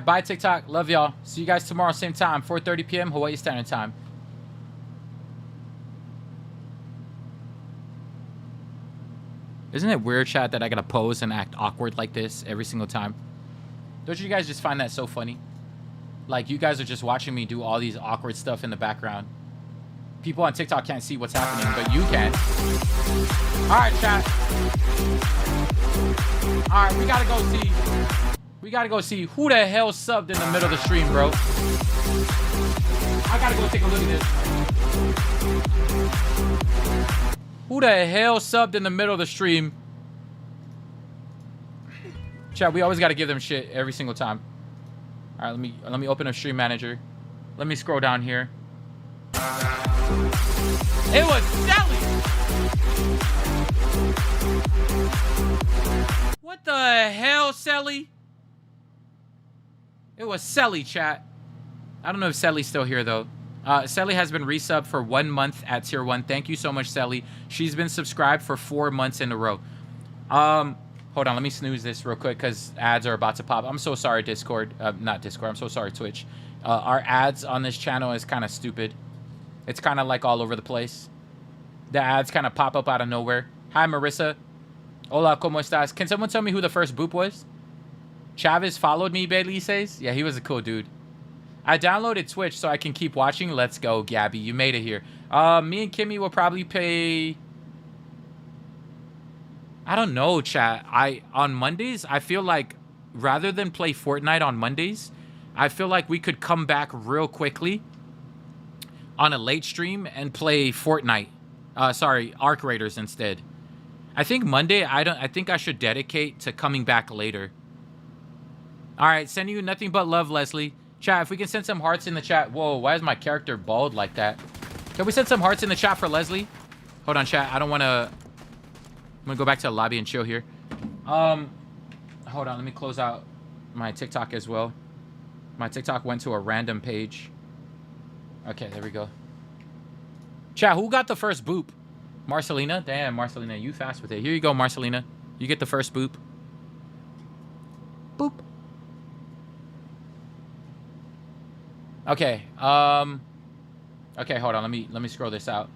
Bye, TikTok. Love y'all. See you guys tomorrow, same time, 4:30 p.m. Hawaii Standard Time. Isn't it weird, chat, that I gotta pose and act awkward like this every single time? Don't you guys just find that so funny? Like, you guys are just watching me do all these awkward stuff in the background. People on TikTok can't see what's happening, but you can. All right, chat. All right, we gotta go see. We gotta go see who the hell subbed in the middle of the stream, bro. I gotta go take a look at this. Who the hell subbed in the middle of the stream? Chat, we always gotta give them shit every single time. All right, let me open a stream manager. Let me scroll down here. It was Sally. What the hell, Sally? It was Sally, chat. I don't know if Sally's still here, though. Sally has been resubbed for 1 month at tier 1. Thank you so much, Sally. She's been subscribed for 4 months in a row. Hold on. Let me snooze this real quick because ads are about to pop. I'm so sorry, Discord. Not Discord. I'm so sorry, Twitch. Our ads on this channel is kind of stupid. It's kind of like all over the place. The ads kind of pop up out of nowhere. Hi, Marissa. Hola, ¿cómo estás? Can someone tell me who the first boop was? Chavez followed me, Bailey says. Yeah, he was a cool dude. I downloaded Twitch so I can keep watching. Let's go, Gabby. You made it here. Me and Kimmy will probably pay... I don't know, chat. On Mondays, I feel like rather than play Fortnite on Mondays, I feel like we could come back real quickly on a late stream and play Fortnite. Sorry, Arc Raiders instead. I think Monday, I think I should dedicate to coming back later. All right, sending you nothing but love, Leslie. Chat, if we can send some hearts in the chat. Whoa, why is my character bald like that? Can we send some hearts in the chat for Leslie? Hold on, chat. I don't want to... I'm going to go back to the lobby and chill here. Hold on. Let me close out my TikTok as well. My TikTok went to a random page. Okay, there we go. Chat, who got the first boop? Marcelina? Damn, Marcelina, you fast with it. Here you go, Marcelina. You get the first boop. Boop. Okay. Okay, hold on. Let me scroll this out.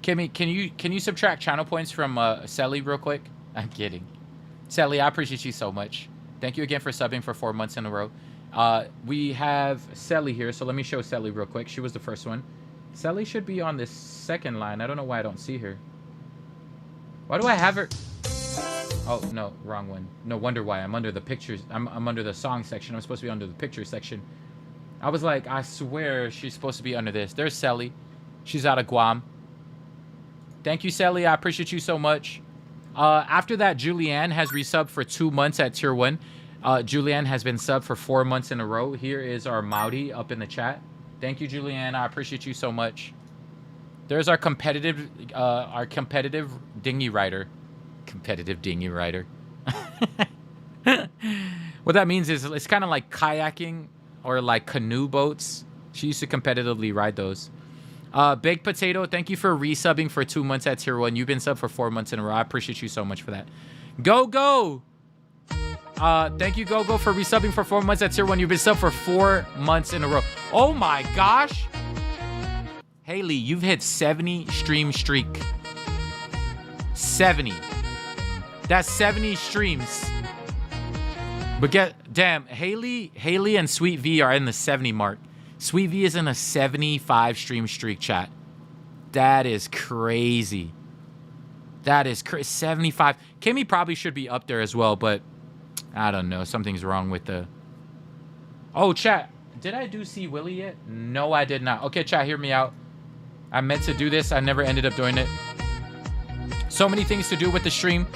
Kimmy, can you subtract channel points from Sally real quick? I'm kidding. Sally, I appreciate you so much. Thank you again for subbing for 4 months in a row. We have Sally here, so let me show Sally real quick. She was the first one. Sally should be on this second line. I don't know why I don't see her. Why do I have her? Oh, no, wrong one. No wonder why. I'm under the pictures. I'm under the song section. I'm supposed to be under the picture section. I was like, I swear she's supposed to be under this. There's Sally. She's out of Guam. Thank you, Sally. I appreciate you so much. After that, Julianne has resubbed for 2 months at tier 1. Julianne has been subbed for 4 months in a row. Here is our Maudi up in the chat. Thank you, Julianne. I appreciate you so much. There's our competitive dinghy rider. Competitive dinghy rider. What that means is it's kind of like kayaking or like canoe boats. She used to competitively ride those. Baked Potato, thank you for resubbing for 2 months at tier 1. You've been subbed for 4 months in a row. I appreciate you so much for that. Go! Thank you, Go for resubbing for 4 months at tier 1. You've been subbed for 4 months in a row. Oh my gosh! Haley, you've hit 70 stream streak. 70. That's 70 streams. But damn, Haley and Sweet V are in the 70 mark. Sweet V is in a 75 stream streak, chat. That is crazy. That is 75. Kimmy probably should be up there as well, but I don't know. Something's wrong with the... Oh, chat. Did I do See Willie yet? No, I did not. Okay, chat, hear me out. I meant to do this. I never ended up doing it. So many things to do with the stream.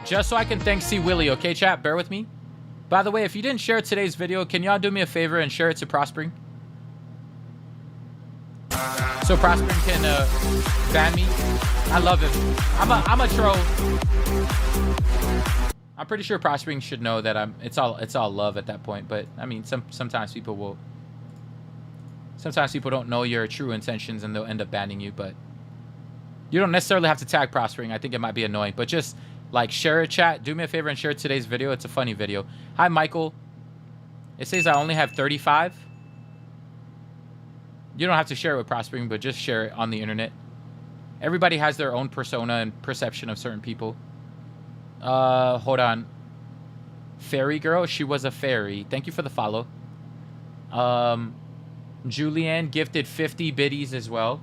Just so I can thank C. Willie, okay, chat? Bear with me. By the way, if you didn't share today's video, can y'all do me a favor and share it to Prospering? So Prospering can ban me. I love him. I'm a troll. I'm pretty sure Prospering should know that it's all love at that point. But I mean, sometimes people will. Sometimes people don't know your true intentions and they'll end up banning you. But you don't necessarily have to tag Prospering. I think it might be annoying, but just like share a chat. Do me a favor and share today's video. It's a funny video. Hi, Michael. It says I only have 35. You don't have to share it with Prospering, but just share it on the internet. Everybody has their own persona and perception of certain people. Hold on. Fairy girl, she was a fairy. Thank you for the follow. Julianne gifted 50 biddies as well.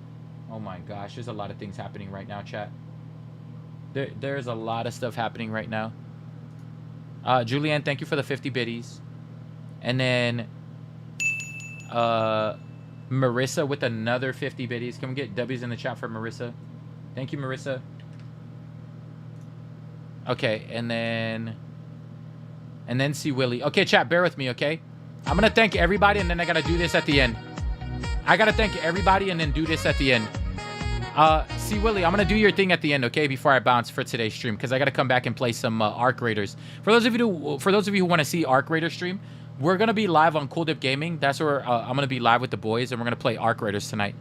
Oh my gosh, there's a lot of things happening right now, chat. There's a lot of stuff happening right now. Julianne, thank you for the 50 biddies. And then Marissa with another 50 biddies. Can we get W's in the chat for Marissa? Thank you, Marissa. Okay, and then C Willie. Okay, chat, bear with me, okay? I'm gonna thank everybody, and then I gotta do this at the end. I gotta thank everybody and then do this at the end. C Willie, I'm gonna do your thing at the end, okay? Before I bounce for today's stream, because I gotta come back and play some Arc Raiders. For those of you who want to see Arc Raider stream, we're gonna be live on Cool Dip Gaming. That's where I'm gonna be live with the boys, and we're gonna play Arc Raiders tonight.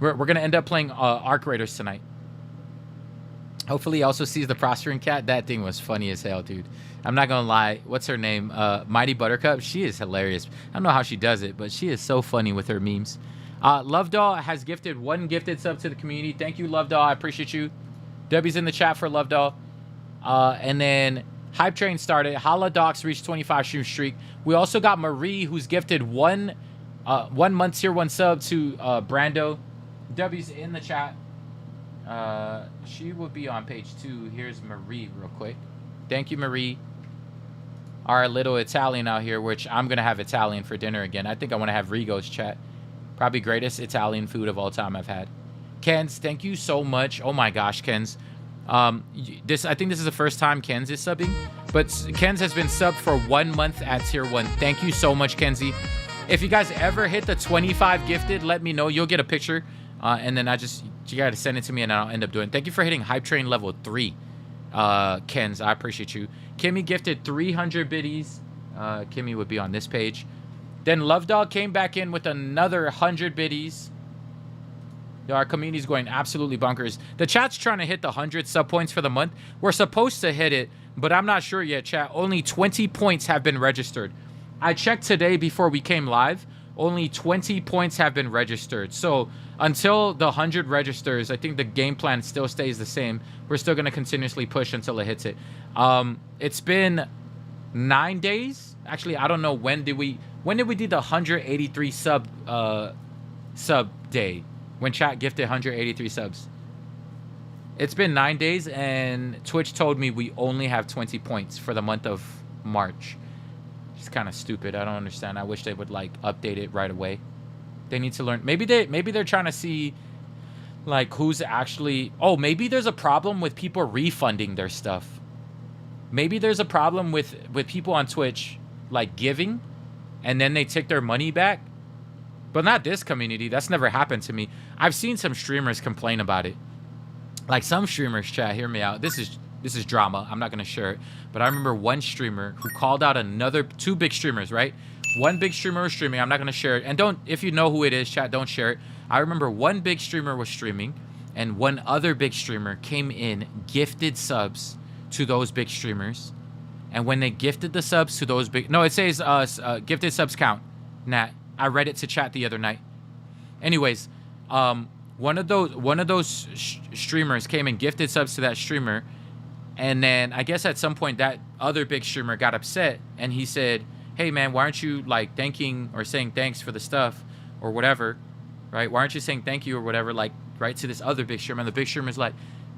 We're gonna end up playing Arc Raiders tonight. Hopefully, he also sees the Prospering Cat. That thing was funny as hell, dude. I'm not gonna lie. What's her name? Mighty Buttercup. She is hilarious. I don't know how she does it, but she is so funny with her memes. Love Doll has gifted 1 gifted sub to the community. Thank you, Love Doll. I appreciate you. Debbie's in the chat for Love Doll. And then Hype Train started. Hala Docs reached 25 stream streak. We also got Marie, who's gifted 1 month tier 1 sub to Brando. Debbie's in the chat. She will be on page 2. Here's Marie real quick. Thank you, Marie. Our little Italian out here, which I'm going to have Italian for dinner again. I think I want to have Rigo's chat. Probably greatest Italian food of all time I've had. Kens, thank you so much. Oh my gosh, Kens. I think this is the first time Kens is subbing. But Kens has been subbed for 1 month at tier 1. Thank you so much, Kenzie. If you guys ever hit the 25 gifted, let me know. You'll get a picture. And then you got to send it to me and I'll end up doing it. Thank you for hitting Hype Train level 3. Kens, I appreciate you. Kimmy gifted 300 biddies. Kimmy would be on this page. Then Love Dog came back in with another 100 biddies. Our community's going absolutely bonkers. The chat's trying to hit the 100 sub points for the month. We're supposed to hit it, but I'm not sure yet, chat. Only 20 points have been registered. I checked today before we came live. Only 20 points have been registered. So until the 100 registers, I think the game plan still stays the same. We're still going to continuously push until it hits it. It's been 9 days. Actually, I don't know when did we do the 183 sub day when chat gifted 183 subs. It's been 9 days and Twitch told me we only have 20 points for the month of March. It's kind of stupid. I don't understand. I wish they would like update it right away. They need to learn. Maybe they're trying to see like who's actually. Oh, maybe there's a problem with people refunding their stuff. Maybe there's a problem with people on Twitch like giving, and then they take their money back. But not this community. That's never happened to me. I've seen some streamers complain about it. Like some streamers, chat, hear me out. This is drama. I'm not gonna share it. But I remember one streamer who called out two big streamers, right? One big streamer was streaming. I'm not gonna share it. And if you know who it is, chat, don't share it. I remember one big streamer was streaming, and one other big streamer came in, gifted subs to those big streamers. And when they gifted the subs to those big, no, it says gifted subs count. Nat, I read it to chat the other night. Anyways, one of those streamers came and gifted subs to that streamer. And then I guess at some point that other big streamer got upset and he said, hey man, why aren't you like thanking or saying thanks for the stuff or whatever, right? Why aren't you saying thank you or whatever, like, right, to this other big streamer? And the big streamer's like,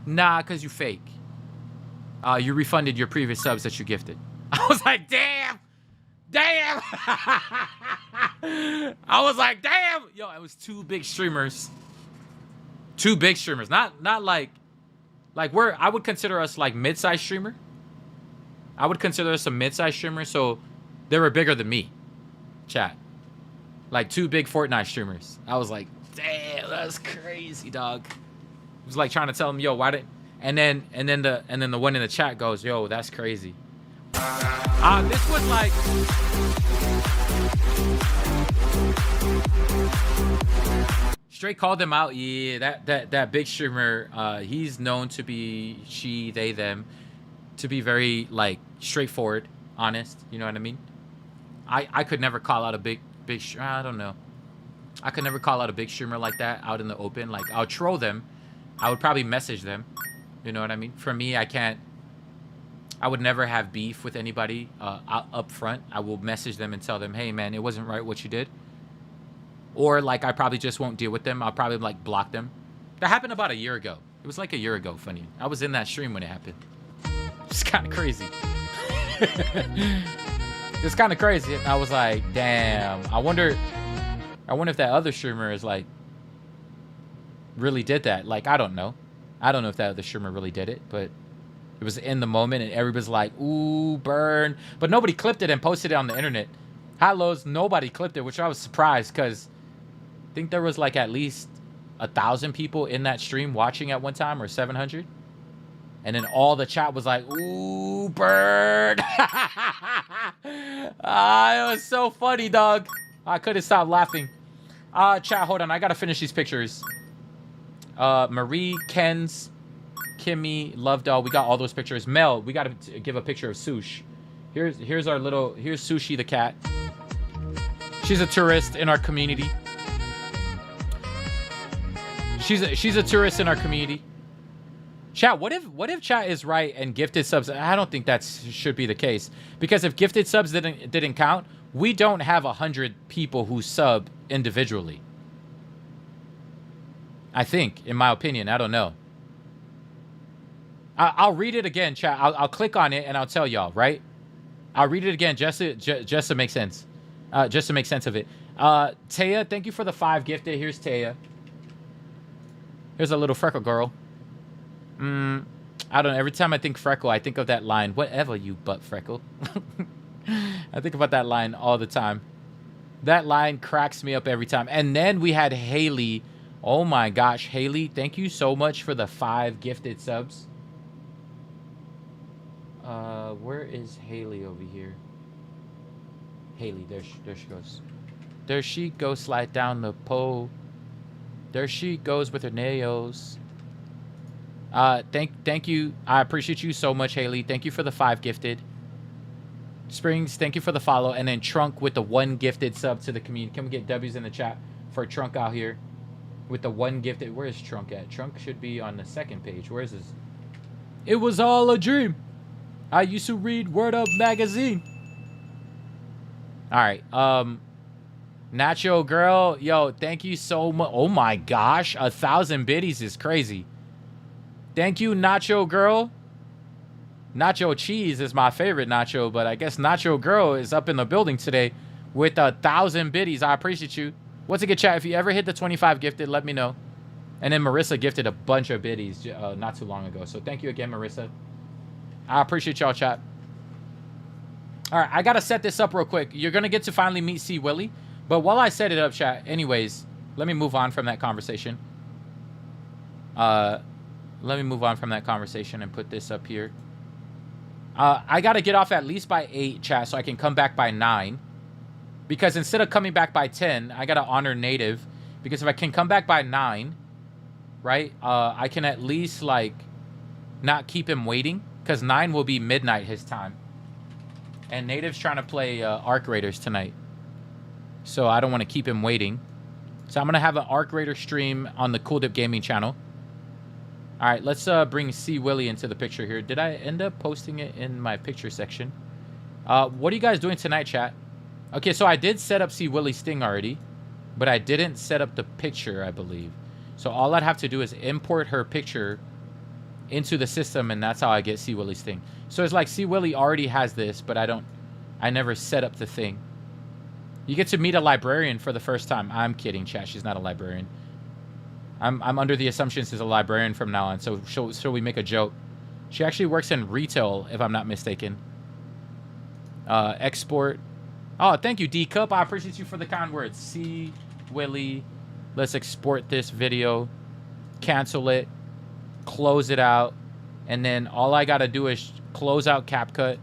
nah, because you fake. You refunded your previous subs that you gifted. I was like, damn. I was like, damn. Yo, it was two big streamers. Not like I would consider us like mid-sized streamer. I would consider us a mid-sized streamer, so they were bigger than me. Chat. Like two big Fortnite streamers. I was like, damn, that's crazy, dog. It was like trying to tell them, yo, why didn't. And then the one in the chat goes, yo, that's crazy. This was like. Straight called them out. Yeah, that big streamer, he's known to be they, them, to be very like straightforward, honest. You know what I mean? I could never call out a big I don't know. I could never call out a big streamer like that out in the open. Like, I'll troll them. I would probably message them. You know what I mean? For me, I would never have beef with anybody up front. I will message them and tell them, hey, man, it wasn't right what you did. Or, like, I probably just won't deal with them. I'll probably, like, block them. That happened about a year ago. It was like a year ago, funny. I was in that stream when it happened. It's kind of crazy. It's kind of crazy. And I was like, damn. I wonder if that other streamer is, like, really did that. Like, I don't know. I don't know if that other streamer really did it, but it was in the moment, and everybody's like, ooh, burn. But nobody clipped it and posted it on the internet. Hellos, nobody clipped it, which I was surprised, because I think there was, like, at least 1,000 people in that stream watching at one time, or 700. And then all the chat was like, ooh, burn. It was so funny, dog. I couldn't stop laughing. Chat, hold on. I got to finish these pictures. Marie, Ken's, Kimmy, Love Doll. We got all those pictures. Mel, we got to give a picture of Sush. Here's here's Sushi the cat. She's a tourist in our community. She's a tourist in our community. Chat, what if chat is right and gifted subs? I don't think that should be the case, because if gifted subs didn't count, we don't have 100 people who sub individually. I think, in my opinion, I don't know. I'll read it again, chat. I'll click on it and I'll tell y'all, right? I'll read it again just to make sense. Just to make sense of it. Taya, thank you for the 5 gifted. Here's Taya. Here's a little freckle girl. I don't know. Every time I think freckle, I think of that line. Whatever, you butt freckle. I think about that line all the time. That line cracks me up every time. And then we had Haley. Oh my gosh, Haley, thank you so much for the 5 gifted subs. Where is Haley over here? Haley, there she goes. There she goes, slide down the pole. There she goes with her nails. Thank you. I appreciate you so much, Haley. Thank you for the 5 gifted. Springs, thank you for the follow. And then Trunk with the 1 gifted sub to the community. Can we get W's in the chat for Trunk out here? With the 1 gifted. Where is Trunk at? Trunk should be on the 2nd page. Where is this? It was all a dream. I used to read Word Up magazine. All right. Nacho girl, yo, thank you so much. Oh my gosh, 1,000 biddies is crazy. Thank you, Nacho girl. Nacho cheese is my favorite nacho, but I guess Nacho girl is up in the building today with 1,000 biddies. I appreciate you. What's a good chat? If you ever hit the 25 gifted, let me know. And then Marissa gifted a bunch of biddies not too long ago. So thank you again, Marissa. I appreciate y'all, chat. All right, I got to set this up real quick. You're going to get to finally meet C. Willie. But while I set it up, chat, anyways, let me move on from that conversation. Let me move on from that conversation and put this up here. I got to get off at least by 8, chat, so I can come back by 9. Because instead of coming back by 10, I got to honor Native. Because if I can come back by 9, right, I can at least, like, not keep him waiting. Because 9 will be midnight his time. And Native's trying to play Arc Raiders tonight. So I don't want to keep him waiting. So I'm going to have an Arc Raider stream on the Cool Dip Gaming channel. All right, let's bring C. Willie into the picture here. Did I end up posting it in my picture section? What are you guys doing tonight, chat? Okay, so I did set up C. Willie's thing already. But I didn't set up the picture, I believe. So all I'd have to do is import her picture into the system, and that's how I get C. Willie's thing. So it's like C. Willie already has this, but I never set up the thing. You get to meet a librarian for the first time. I'm kidding, chat. She's not a librarian. I'm under the assumption she's a librarian from now on. So shall we make a joke? She actually works in retail, if I'm not mistaken. Export. Oh, thank you, D Cup. I appreciate you for the kind words. C. Willie. Let's export this video. Cancel it. Close it out. And then all I got to do is close out CapCut.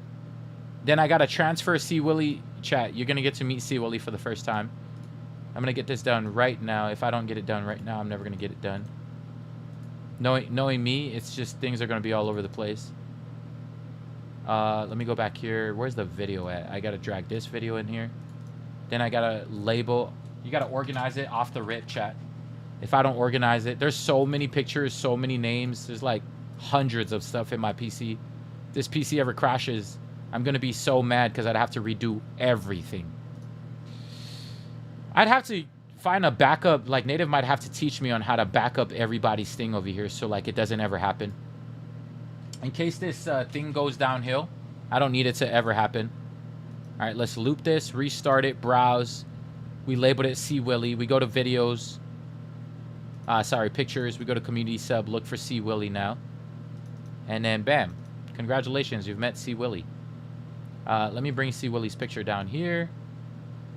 Then I got to transfer C. Willie. Chat, you're going to get to meet C. Willie for the first time. I'm going to get this done right now. If I don't get it done right now, I'm never going to get it done. Knowing me, it's just things are going to be all over the place. Let me go back here. Where's the video at? I gotta drag this video in here. Then I gotta label. You gotta organize it off the rip, chat. If I don't organize it, there's so many pictures, so many names. There's like hundreds of stuff in my PC. If this PC ever crashes, I'm gonna be so mad because I'd have to redo everything. I'd have to find a backup. Like Native might have to teach me on how to back up everybody's thing over here so like it doesn't ever happen. In case this thing goes downhill, I don't need it to ever happen. All right, let's loop this, restart it, browse. We labeled it C Willie. We go to videos. Sorry, pictures. We go to community sub, look for C Willie now. And then bam. Congratulations, you've met C Willie. Let me bring C Willie's picture down here.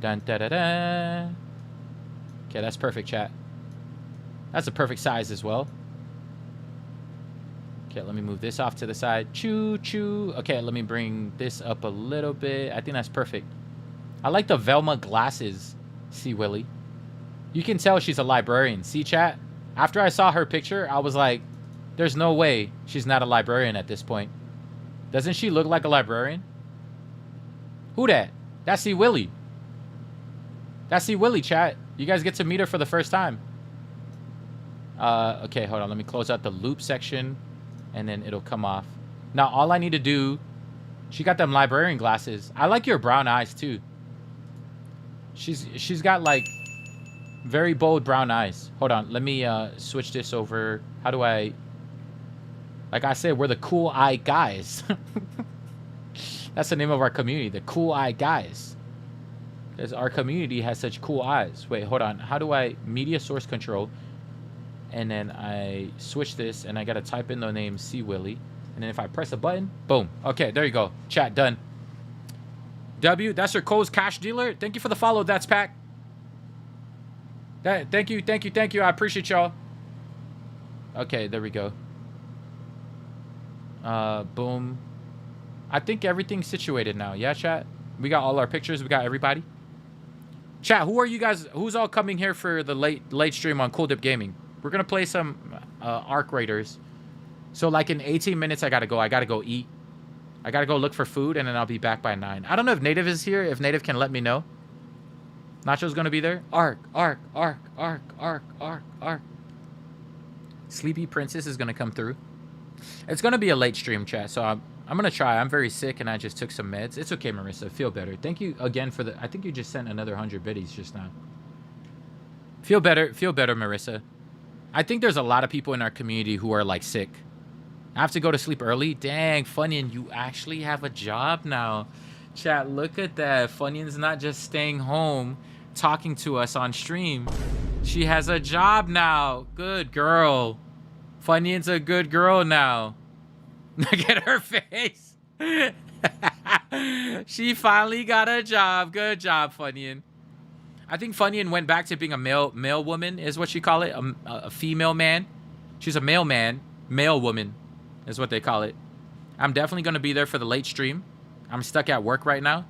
Dun da da da. Okay, that's perfect, chat. That's a perfect size as well. Okay, let me move this off to the side. Choo choo. Okay, let me bring this up a little bit. I think that's perfect. I like the Velma glasses, C Willie. You can tell she's a librarian. See, chat? After I saw her picture, I was like, there's no way she's not a librarian at this point. Doesn't she look like a librarian? Who that? That's C Willie. That's C Willie, chat. You guys get to meet her for the first time. Okay, hold on. Let me close out the loop section, and then it'll come off. Now, all I need to do... She got them librarian glasses. I like your brown eyes, too. She's got, like... very bold brown eyes. Hold on. Let me switch this over. How do I... Like I said, we're the cool eye guys. That's the name of our community. The cool eye guys. Because our community has such cool eyes. Wait, hold on. How do I... Media source control. And then I switch this. And I got to type in the name C Willie. And then if I press a button. Boom. Okay, there you go. Chat, done. W, that's your Cole's Cash Dealer. Thank you for the follow. That's Pack. Thank you. I appreciate y'all. Okay, there we go. Boom. I think everything's situated now. Yeah, chat? We got all our pictures. We got everybody. Chat, who are you guys? Who's all coming here for the late stream on Cool Dip Gaming? We're going to play some Arc Raiders. So, like, in 18 minutes, I got to go. I got to go eat. I got to go look for food, and then I'll be back by 9. I don't know if Native is here. If Native can let me know. Nacho's gonna be there. Arc. Sleepy Princess is gonna come through. It's gonna be a late stream, chat, so I'm gonna try. I'm very sick and I just took some meds. It's okay, Marissa. Feel better. Thank you again for the... I think you just sent another 100 biddies just now. Feel better, Marissa. I think there's a lot of people in our community who are, like, sick. I have to go to sleep early. Dang, Funyun, you actually have a job now. Chat, look at that. Funyun's not just staying home talking to us on stream. She has a job now. Good girl. Funyun's a good girl now. Look at her face. She finally got a job. Good job, Funyun. I think Funyun went back to being a male woman, is what she call it. A female man. She's a male man. Male woman is what they call it. I'm definitely going to be there for the late stream. I'm stuck at work right now.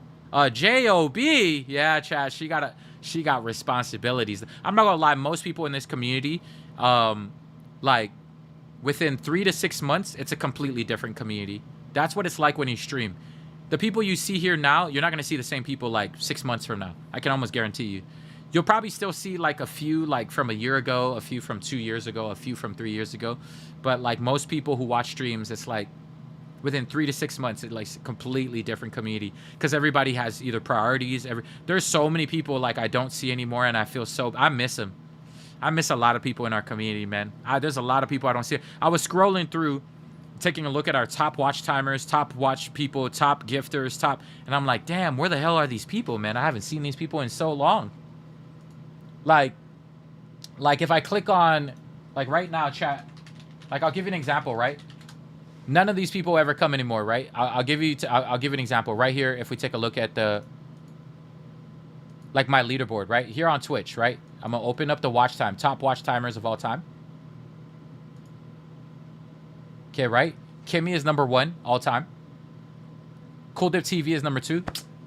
J.O.B. Yeah, chat. She got responsibilities. I'm not gonna lie. Most people in this community, like, within 3 to 6 months, it's a completely different community. That's what it's like when you stream. The people you see here now, you're not gonna see the same people like 6 months from now. I can almost guarantee you. You'll probably still see like a few like from a year ago, a few from 2 years ago, a few from 3 years ago. But like most people who watch streams, it's like within 3 to 6 months, it's like a completely different community because everybody has either priorities. There's so many people like I don't see anymore, and I feel I miss them. I miss a lot of people in our community, man. There's a lot of people I don't see. I was scrolling through, taking a look at our top watch timers, top watch people, top gifters, and I'm like, damn, where the hell are these people, man? I haven't seen these people in so long. Like if I click on, like right now, chat, like I'll give you an example, right? None of these people ever come anymore, right? I'll give you an example right here. If we take a look at like my leaderboard, right here on Twitch, right? I'm gonna open up the watch time, top watch timers of all time. Okay, right? Kimmy is number 1 all time. Cool Dip TV is number 2.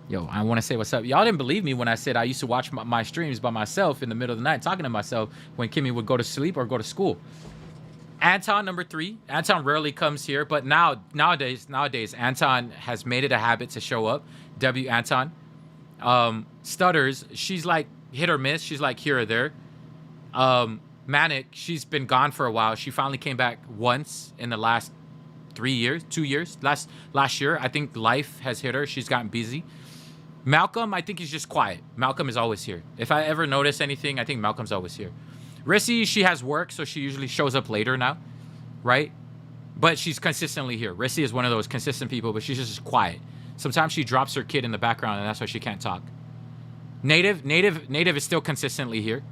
Yo, I want to say what's up. Y'all didn't believe me when I said I used to watch my streams by myself in the middle of the night, talking to myself when Kimmy would go to sleep or go to school. Anton, number 3. Anton rarely comes here, but nowadays, Anton has made it a habit to show up. W Anton. Stutters, she's like hit or miss. She's like here or there. Manic, she's been gone for a while. She finally came back once in the last 2 years. Last year, I think life has hit her. She's gotten busy. Malcolm, I think he's just quiet. Malcolm is always here. If I ever notice anything, I think Malcolm's always here. Rissy, she has work, so she usually shows up later now, right? But she's consistently here. Rissy is one of those consistent people, but she's just quiet. Sometimes she drops her kid in the background, and that's why she can't talk. Native is still consistently here.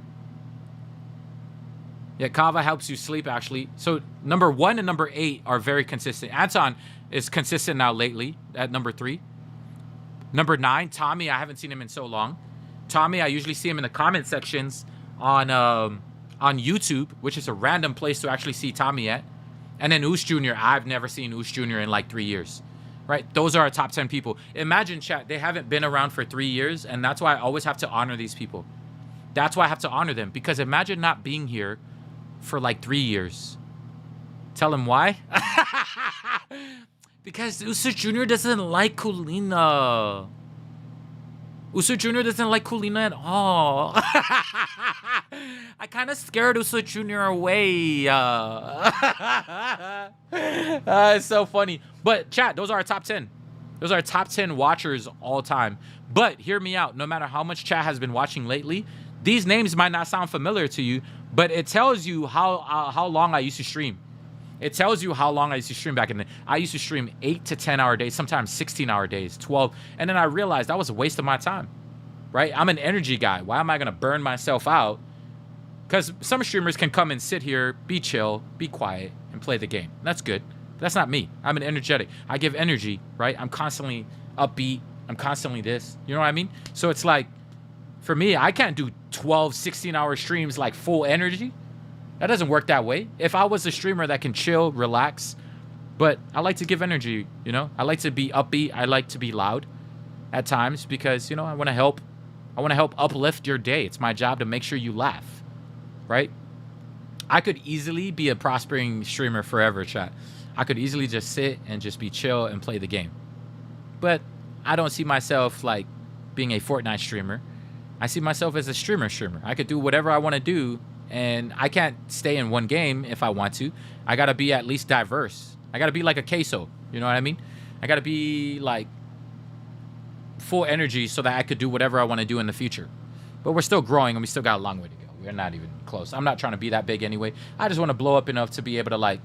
Yeah, Kava helps you sleep, actually. So number 1 and number 8 are very consistent. Anton is consistent now lately at number 3. Number 9, Tommy, I haven't seen him in so long. Tommy, I usually see him in the comment sections on YouTube, which is a random place to actually see Tommy at. And then Oos Jr., I've never seen Oos Jr. in like 3 years. Right? Those are our top 10 people. Imagine, chat, they haven't been around for 3 years, and that's why I always have to honor these people. That's why I have to honor them, because imagine not being here for like 3 years. Tell him why? Because Usu Jr. doesn't like Kulina. Usu Jr. doesn't like Kulina at all. I kind of scared Usu Jr. away. It's so funny. But chat, those are our top 10. Those are our top 10 watchers all time. But hear me out. No matter how much chat has been watching lately, these names might not sound familiar to you, but it tells you how long I used to stream. It tells you how long I used to stream back in the... I used to stream 8 to 10-hour days, sometimes 16-hour days, 12. And then I realized that was a waste of my time, right? I'm an energy guy. Why am I going to burn myself out? Because some streamers can come and sit here, be chill, be quiet, and play the game. That's good. But that's not me. I'm an energetic. I give energy, right? I'm constantly upbeat. I'm constantly this. You know what I mean? So it's like, for me, I can't do 12, 16-hour streams like full energy. That doesn't work that way. If I was a streamer that can chill, relax, but I like to give energy, you know? I like to be upbeat. I like to be loud at times because, you know, I want to help uplift your day. It's my job to make sure you laugh, right? I could easily be a prospering streamer forever, chat. I could easily just sit and just be chill and play the game. But I don't see myself like being a Fortnite streamer. I see myself as a streamer. I could do whatever I want to do, and I can't stay in one game if I want to. I got to be at least diverse. I got to be like a queso. You know what I mean? I got to be like full energy so that I could do whatever I want to do in the future. But we're still growing, and we still got a long way to go. We're not even close. I'm not trying to be that big anyway. I just want to blow up enough to be able to like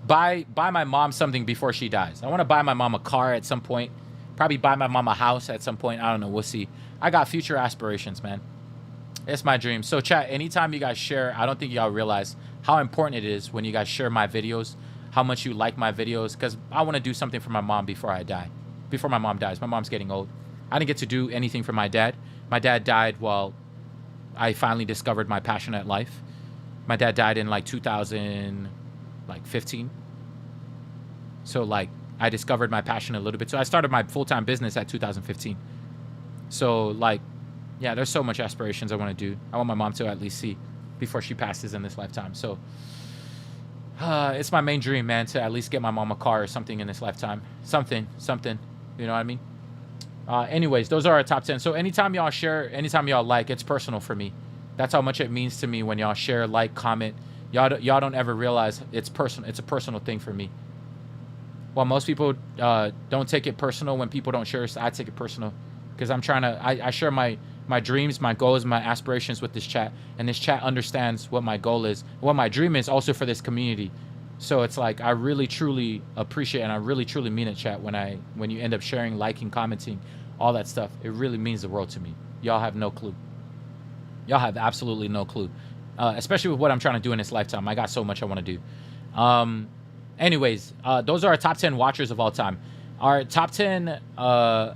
buy my mom something before she dies. I want to buy my mom a car at some point. Probably buy my mom a house at some point. I don't know. We'll see. I got future aspirations, man. It's my dream. So chat, anytime you guys share, I don't think y'all realize how important it is when you guys share my videos, how much you like my videos, because I want to do something for my mom before I die. Before my mom dies. My mom's getting old. I didn't get to do anything for my dad. My dad died while I finally discovered my passion at life. My dad died in like 2015. So like I discovered my passion a little bit. So I started my full-time business at 2015. So like, yeah, there's so much aspirations I want to do. I want my mom to at least see before she passes in this lifetime. So it's my main dream, man, to at least get my mom a car or something in this lifetime. Something, you know what I mean? Anyways, those are our top 10. So anytime y'all share, anytime y'all like, it's personal for me. That's how much it means to me when y'all share, like, comment. Y'all don't ever realize it's personal. It's a personal thing for me. While most people don't take it personal when people don't share, I take it personal because I'm trying to. I share my dreams, my goals, my aspirations with this chat, and this chat understands what my goal is, what my dream is, also for this community. So it's like I really truly appreciate, and I really truly mean it, chat. When you end up sharing, liking, commenting, all that stuff, it really means the world to me. Y'all have no clue. Y'all have absolutely no clue, especially with what I'm trying to do in this lifetime. I got so much I want to do. Anyways, those are our top 10 watchers of all time. Our top 10. I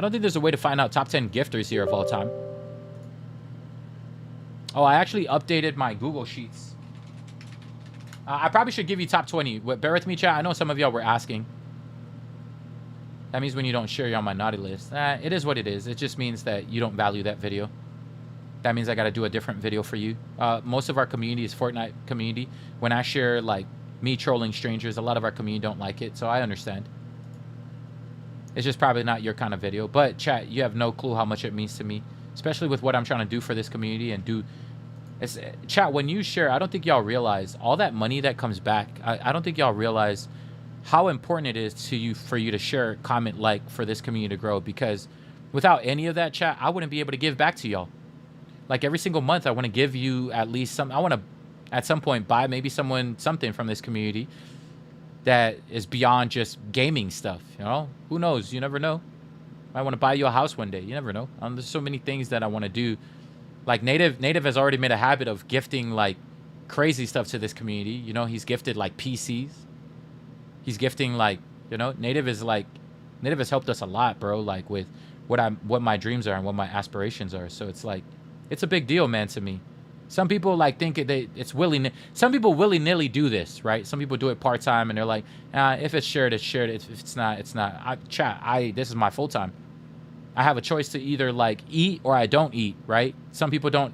don't think there's a way to find out top 10 gifters here of all time. Oh, I actually updated my Google Sheets. I probably should give you top 20. Bear with me, chat. I know some of y'all were asking. That means when you don't share, you're on my naughty list. It is what it is. It just means that you don't value that video. that means I got to do a different video for you. Most of our community is Fortnite community. When I share like me trolling strangers, a lot of our community don't like it, so I understand. It's just probably not your kind of video. But chat, you have no clue how much it means to me, especially with what I'm trying to do for this community and do. It's, chat, when you share, I don't think y'all realize all that money that comes back. I don't think y'all realize how important it is to you for you to share, comment, like for this community to grow. Because without any of that, chat, I wouldn't be able to give back to y'all. Like every single month, I want to give you at least some. I want to, at some point, buy maybe someone something from this community that is beyond just gaming stuff. You know, who knows? You never know. I want to buy you a house one day. You never know. There's so many things that I want to do. Like Native has already made a habit of gifting like crazy stuff to this community. You know, he's gifted like PCs. He's gifting like, you know, Native has helped us a lot, bro. Like with what my dreams are and what my aspirations are. So it's like, it's a big deal, man, to me. Some people like think it's some people willy-nilly do this, right? Some people do it part-time and they're like, if it's shared, it's shared. If it's not, it's not. This is my full-time. I have a choice to either like eat or I don't eat, right? Some people don't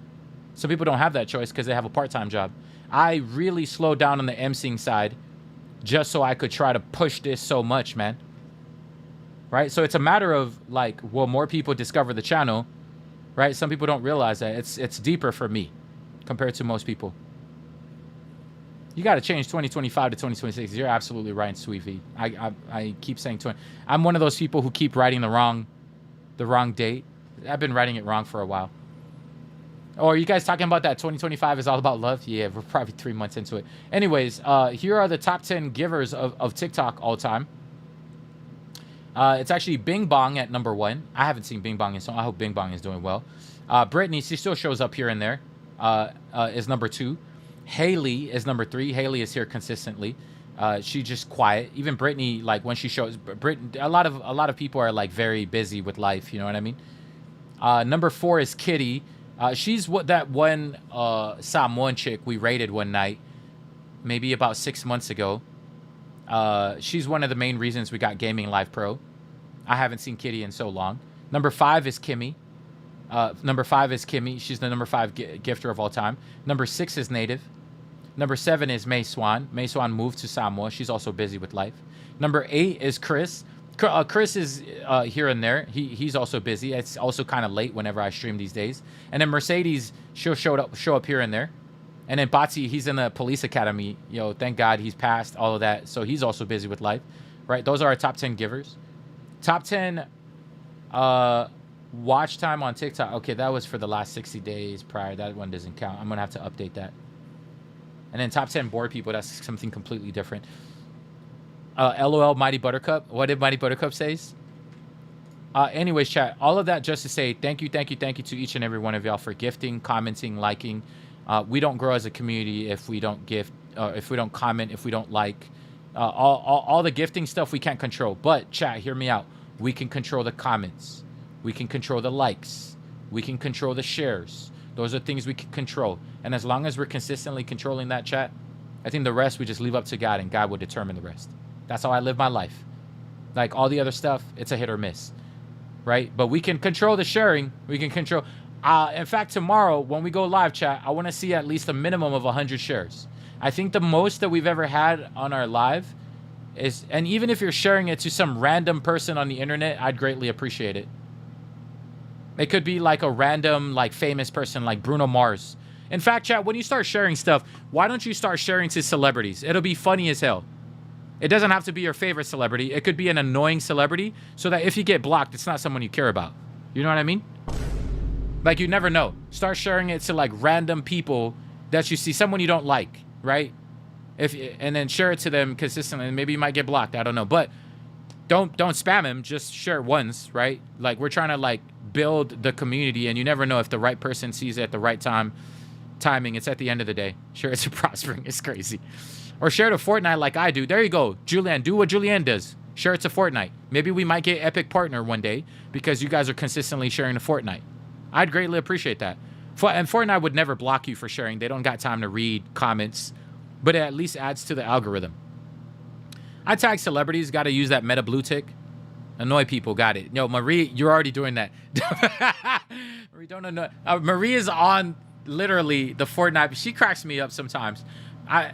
have that choice because they have a part-time job. I really slowed down on the emceeing side just so I could try to push this so much, man. Right? So it's a matter of like, will more people discover the channel, right? Some people don't realize that it's deeper for me compared to most people. You got to change 2025 to 2026. You're absolutely right, Sweet V. I keep saying 20. I'm one of those people who keep writing the wrong date. I've been writing it wrong for a while. Oh, are you guys talking about that 2025 is all about love? Yeah, we're probably 3 months into it. Anyways, here are the top 10 givers of TikTok all time. It's actually Bing Bong at number 1. I haven't seen Bing Bong, so I hope Bing Bong is doing well. Brittany, she still shows up here and there, is number 2. Haley is number 3. Haley is here consistently. She's just quiet. Even Brittany, like when she shows, a lot of people are like very busy with life. You know what I mean? Number 4 is Kitty. She's that one Samoan chick we raided one night, maybe about 6 months ago. She's one of the main reasons we got Gaming Live Pro. I haven't seen Kitty in so long. Number 5 is Kimmy. She's the number 5 gifter of all time. Number 6 is Native. Number 7 is May Swan. May Swan moved to Samoa. She's also busy with life. Number 8 is Chris. Chris is here and there. He's also busy. It's also kind of late whenever I stream these days. And then Mercedes, she'll show up here and there. And then Batsy, he's in the police academy. You know, thank God he's passed all of that. So he's also busy with life, right? Those are our top 10 givers. Top 10 watch time on TikTok. Okay, that was for the last 60 days prior. That one doesn't count. I'm going to have to update that. And then top 10 bored people. That's something completely different. LOL Mighty Buttercup. What did Mighty Buttercup say? Anyways, chat. All of that just to say thank you to each and every one of y'all for gifting, commenting, liking. We don't grow as a community if we don't gift, if we don't comment, if we don't like. All the gifting stuff we can't control. But chat, hear me out. We can control the comments. We can control the likes. We can control the shares. Those are things we can control. And as long as we're consistently controlling that, chat, I think the rest we just leave up to God, and God will determine the rest. That's how I live my life. Like all the other stuff, it's a hit or miss, right? But we can control the sharing. We can control. In fact, tomorrow when we go live, chat, I want to see at least a minimum of 100 shares. I think the most that we've ever had on our live is, and even if you're sharing it to some random person on the internet, I'd greatly appreciate it. It could be like a random, like famous person like Bruno Mars. In fact, chat, when you start sharing stuff, why don't you start sharing to celebrities? It'll be funny as hell. It doesn't have to be your favorite celebrity. It could be an annoying celebrity so that if you get blocked, it's not someone you care about. You know what I mean? Like, you never know. Start sharing it to like random people that you see, someone you don't like, right? And then share it to them consistently. Maybe you might get blocked. I don't know. But don't spam him. Just share it once, right? Like, we're trying to like build the community, and you never know if the right person sees it at the right timing. It's at the end of the day. Share it to Prospering. It's crazy. Or share it to Fortnite like I do. There you go. Julianne, do what Julianne does. Share it to Fortnite. Maybe we might get Epic Partner one day because you guys are consistently sharing to Fortnite. I'd greatly appreciate that. And Fortnite would never block you for sharing. They don't got time to read comments, but it at least adds to the algorithm. I tag celebrities. Got to use that meta blue tick. Annoy people, got it. Yo, Marie, you're already doing that. Marie, don't annoy. Marie is on literally the Fortnite. She cracks me up sometimes.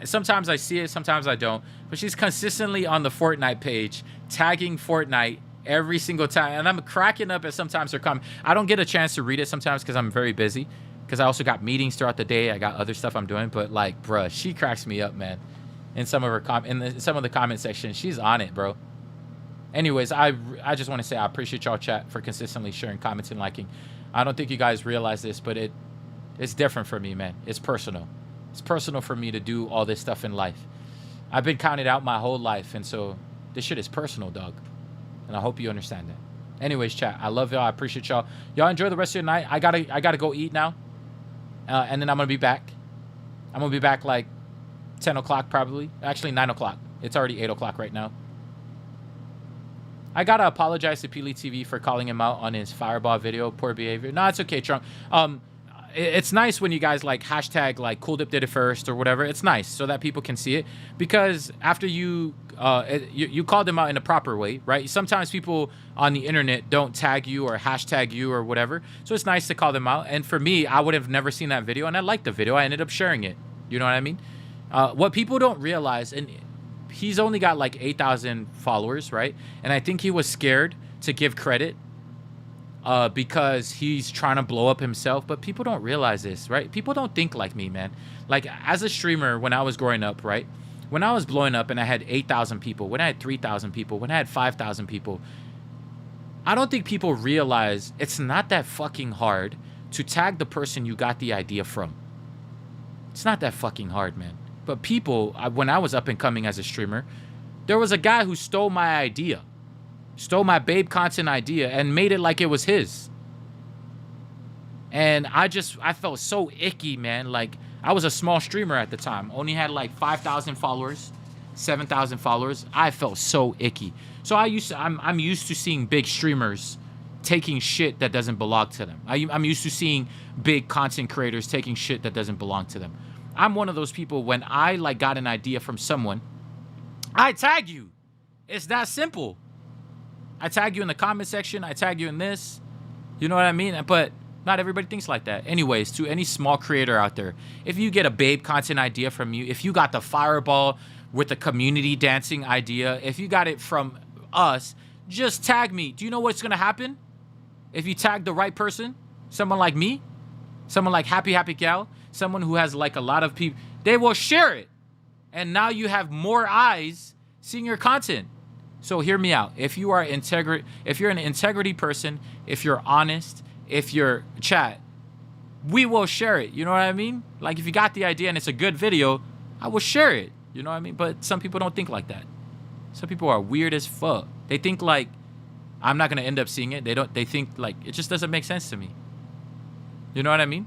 Sometimes I see it, sometimes I don't. But she's consistently on the Fortnite page, tagging Fortnite every single time, and I'm cracking up at sometimes her comment. I don't get a chance to read it sometimes because I'm very busy. Because I also got meetings throughout the day. I got other stuff I'm doing. But like, bruh, she cracks me up, man. In some of her some of the comment section, she's on it, bro. Anyways, I just want to say I appreciate y'all chat for consistently sharing, comments, and liking. I don't think you guys realize this, but it's different for me, man. It's personal. It's personal for me to do all this stuff in life. I've been counted out my whole life, and so this shit is personal, dog. And I hope you understand that. Anyways, chat, I love y'all. I appreciate y'all. Y'all enjoy the rest of your night. I gotta go eat now, and then I'm gonna be back. I'm gonna be back like 10 o'clock probably. Actually, 9 o'clock. It's already 8 o'clock right now. I gotta apologize to Peely TV for calling him out on his Fireball video. Poor behavior. No, it's okay, Trunk. It's nice when you guys like hashtag like Cool Dip did it first or whatever. It's nice so that people can see it, because after you called them out in a proper way, right? Sometimes people on the internet don't tag you or hashtag you or whatever. So it's nice to call them out. And for me, I would have never seen that video, and I liked the video. I ended up sharing it. You know what I mean? What people don't realize, and he's only got like 8,000 followers, right? And I think he was scared to give credit because he's trying to blow up himself. But people don't realize this, right? People don't think like me, man. Like, as a streamer, when I was growing up, right? When I was blowing up and I had 8,000 people, when I had 3,000 people, when I had 5,000 people, I don't think people realize it's not that fucking hard to tag the person you got the idea from. It's not that fucking hard, man. But people, when I was up and coming as a streamer, there was a guy who stole my idea, stole my babe content idea, and made it like it was his. And I felt so icky, man. Like, I was a small streamer at the time, only had like 5,000 followers, 7,000 followers. I felt so icky. So I'm used to seeing big streamers taking shit that doesn't belong to them. I'm used to seeing big content creators taking shit that doesn't belong to them. I'm one of those people, when I like got an idea from someone, I tag you. It's that simple. I tag you in the comment section. I tag you in this. You know what I mean? But not everybody thinks like that. Anyways, to any small creator out there, if you get a babe content idea from you, if you got the Fireball with the community dancing idea, if you got it from us, just tag me. Do you know what's going to happen? If you tag the right person, someone like me, someone like Happy Gal, someone who has like a lot of people, they will share it. And now you have more eyes seeing your content. So hear me out. If you are if you're an integrity person, if you're honest, if you're chat, we will share it. You know what I mean? Like, if you got the idea and it's a good video, I will share it. You know what I mean? But some people don't think like that. Some people are weird as fuck. They think like, I'm not gonna end up seeing it. They think like, it just doesn't make sense to me. You know what I mean?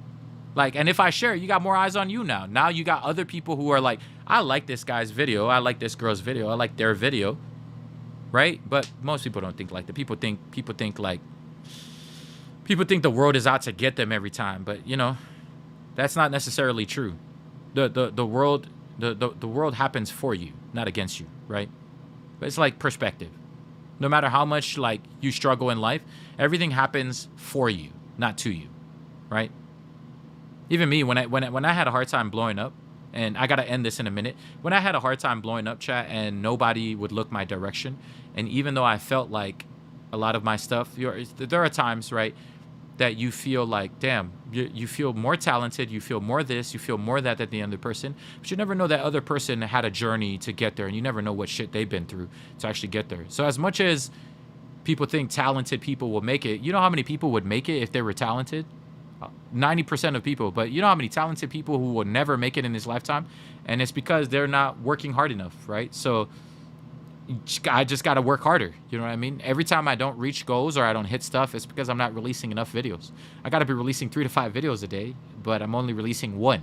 Like, and if I share, you got more eyes on you now. Now you got other people who are like, I like this guy's video. I like this girl's video. I like their video. Right? But most people don't think like that. People think the world is out to get them every time. But, you know, that's not necessarily true. The world happens for you, not against you, right? But it's like perspective. No matter how much like you struggle in life, everything happens for you, not to you, right? Even me, when I had a hard time blowing up, and I gotta end this in a minute. When I had a hard time blowing up, chat, and nobody would look my direction, and even though I felt like a lot of my stuff, there are times, right, that you feel like, damn, you feel more talented, you feel more this, you feel more that than the other person, but you never know that other person had a journey to get there, and you never know what shit they've been through to actually get there. So as much as people think talented people will make it, you know how many people would make it if they were talented? 90% of people. But you know how many talented people who will never make it in this lifetime? And it's because they're not working hard enough, right? So I just got to work harder. You know what I mean? Every time I don't reach goals or I don't hit stuff, it's because I'm not releasing enough videos. I got to be releasing 3 to 5 videos a day, but I'm only releasing 1,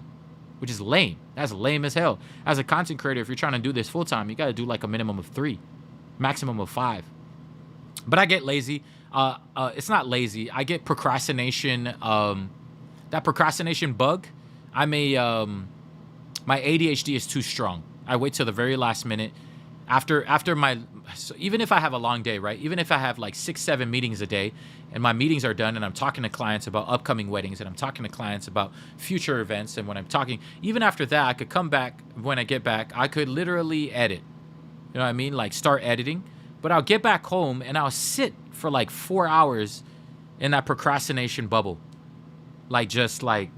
which is lame. That's lame as hell. As a content creator, if you're trying to do this full time, you got to do like a minimum of 3, maximum of 5. But I get lazy. It's not lazy. I get procrastination. That procrastination bug. My ADHD is too strong. I wait till the very last minute. after my, so even if I have a long day, right? Even if I have like 6-7 meetings a day and my meetings are done and I'm talking to clients about upcoming weddings and I'm talking to clients about future events, and when I'm talking, even after that, I could come back. When I get back, I could literally edit, you know what I mean? Like start editing, but I'll get back home and I'll sit for like 4 hours in that procrastination bubble. Like just like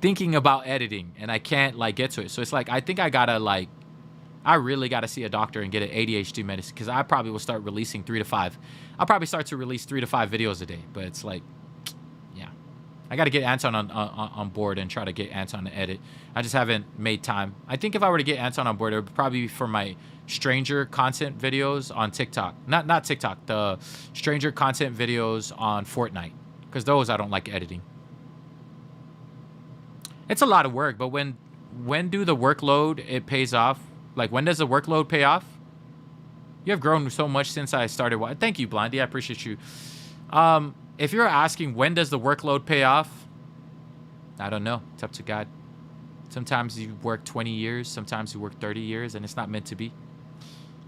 thinking about editing, and I can't like get to it. So it's like, I think I really got to see a doctor and get an ADHD medicine, because I probably will start releasing 3 to 5. I'll probably start to release 3 to 5 videos a day. But it's like, yeah, I got to get Anton on board and try to get Anton to edit. I just haven't made time. I think if I were to get Anton on board, it would probably be for my stranger content videos on TikTok. Not TikTok, the stranger content videos on Fortnite, because those I don't like editing. It's a lot of work, but when do the workload, it pays off? Like, when does the workload pay off? You have grown so much since I started. Thank you, Blondie. I appreciate you. If you're asking when does the workload pay off, I don't know. It's up to God. Sometimes you work 20 years. Sometimes you work 30 years, and it's not meant to be.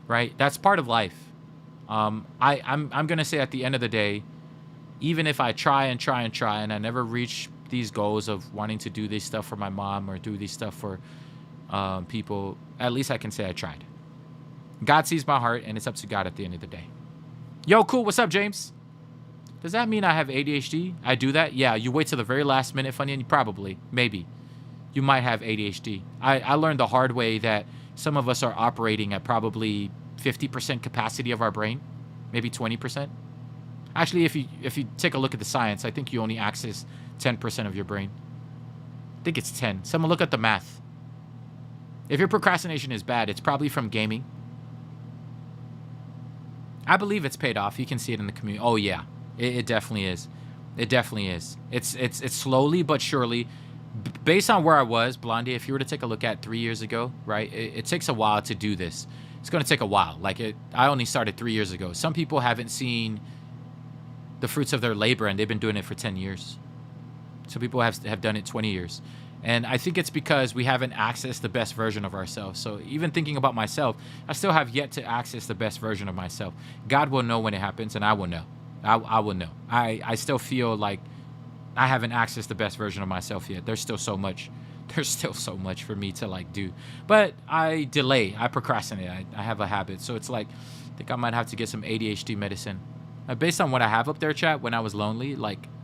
Right? That's part of life. I'm going to say at the end of the day, even if I try and I never reach these goals of wanting to do this stuff for my mom or do this stuff for people, at least I can say I tried. God sees my heart, and it's up to God at the end of the day. Yo, cool. What's up, James? Does that mean I have ADHD? I do that? Yeah, you wait till the very last minute, funny, and you probably, maybe, you might have ADHD. I learned the hard way that some of us are operating at probably 50% capacity of our brain, maybe 20%. Actually, if you take a look at the science, I think you only access 10% of your brain. I think it's 10. Someone look at the math. If your procrastination is bad, it's probably from gaming. I believe it's paid off. You can see it in the community. Oh yeah, it definitely is. It definitely is. It's slowly but surely. Based on where I was, Blondie, if you were to take a look at 3 years ago, right? It takes a while to do this. It's going to take a while. I only started 3 years ago. Some people haven't seen the fruits of their labor, and they've been doing it for 10 years. Some people have done it 20 years. And I think it's because we haven't accessed the best version of ourselves. So even thinking about myself, I still have yet to access the best version of myself. God will know when it happens, and I will know. I will know. I still feel like I haven't accessed the best version of myself yet. There's still so much. There's still so much for me to do. But I delay. I procrastinate. I have a habit. So it's like, I think I might have to get some ADHD medicine. Based on what I have up there, chat, when I was lonely,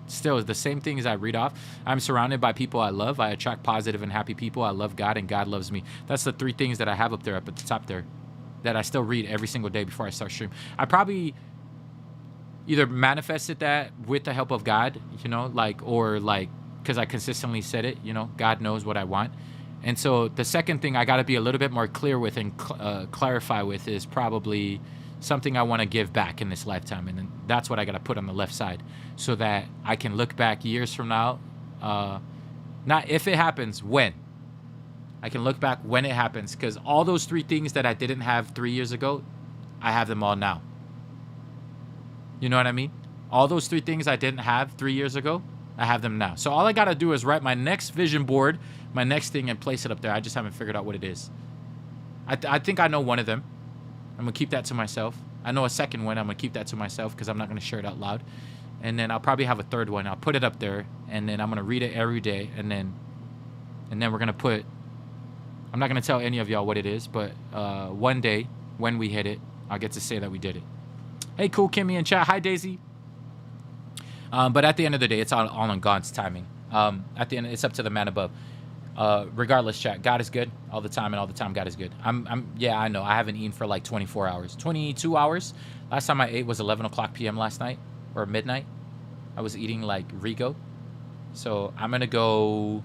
still the same things I read off. I'm surrounded by people I love. I attract positive and happy people. I love God, and God loves me. That's the 3 things that I have up there, up at the top there, that I still read every single day before I start stream. I probably either manifested that with the help of God, or because I consistently said it, God knows what I want. And so the second thing I got to be a little bit more clear with and clarify with is probably something I want to give back in this lifetime. And then that's what I got to put on the left side, so that I can look back years from now. Not if it happens, when. I can look back when it happens, because all those 3 things that I didn't have 3 years ago, I have them all now. You know what I mean? All those 3 things I didn't have 3 years ago, I have them now. So all I got to do is write my next vision board, my next thing, and place it up there. I just haven't figured out what it is. I think I know one of them. I'm going to keep that to myself. I know a second one. I'm going to keep that to myself, because I'm not going to share it out loud. And then I'll probably have a third one. I'll put it up there, and then I'm going to read it every day. And then we're going to put, I'm not going to tell any of y'all what it is, but one day when we hit it, I'll get to say that we did it. Hey, cool Kimmy in chat. Hi, Daisy. But at the end of the day, it's all on God's timing. At the end, it's up to the man above. Regardless, chat, God is good all the time, and all the time God is good. Yeah, I know. I haven't eaten for 24 hours, 22 hours. Last time I ate was 11 o'clock p.m. last night, or midnight. I was eating Rigo. So I'm gonna go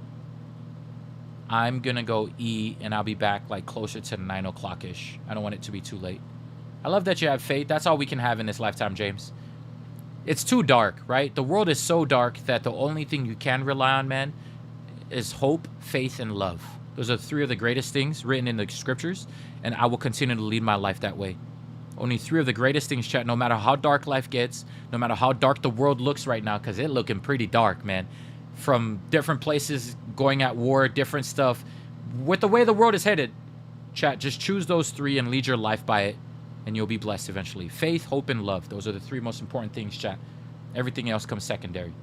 eat, and I'll be back closer to 9 o'clock ish. I don't want it to be too late. I love that you have faith. That's all we can have in this lifetime, James. It's too dark, right? The world is so dark that the only thing you can rely on, man, is hope, faith, and love. Those are 3 of the greatest things written in the scriptures, and I will continue to lead my life that way. Only 3 of the greatest things, chat, no matter how dark life gets, no matter how dark the world looks right now, because it's looking pretty dark, man. From different places going at war, different stuff. With the way the world is headed, Chat, just choose those 3 and lead your life by it, and you'll be blessed eventually. Faith, hope, and love. Those are the 3 most important things, chat. Everything else comes secondary.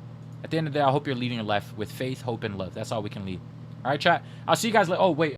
At the end of the day, I hope you're leading your life with faith, hope, and love. That's all we can lead. All right, chat. I'll see you guys later. Oh, wait.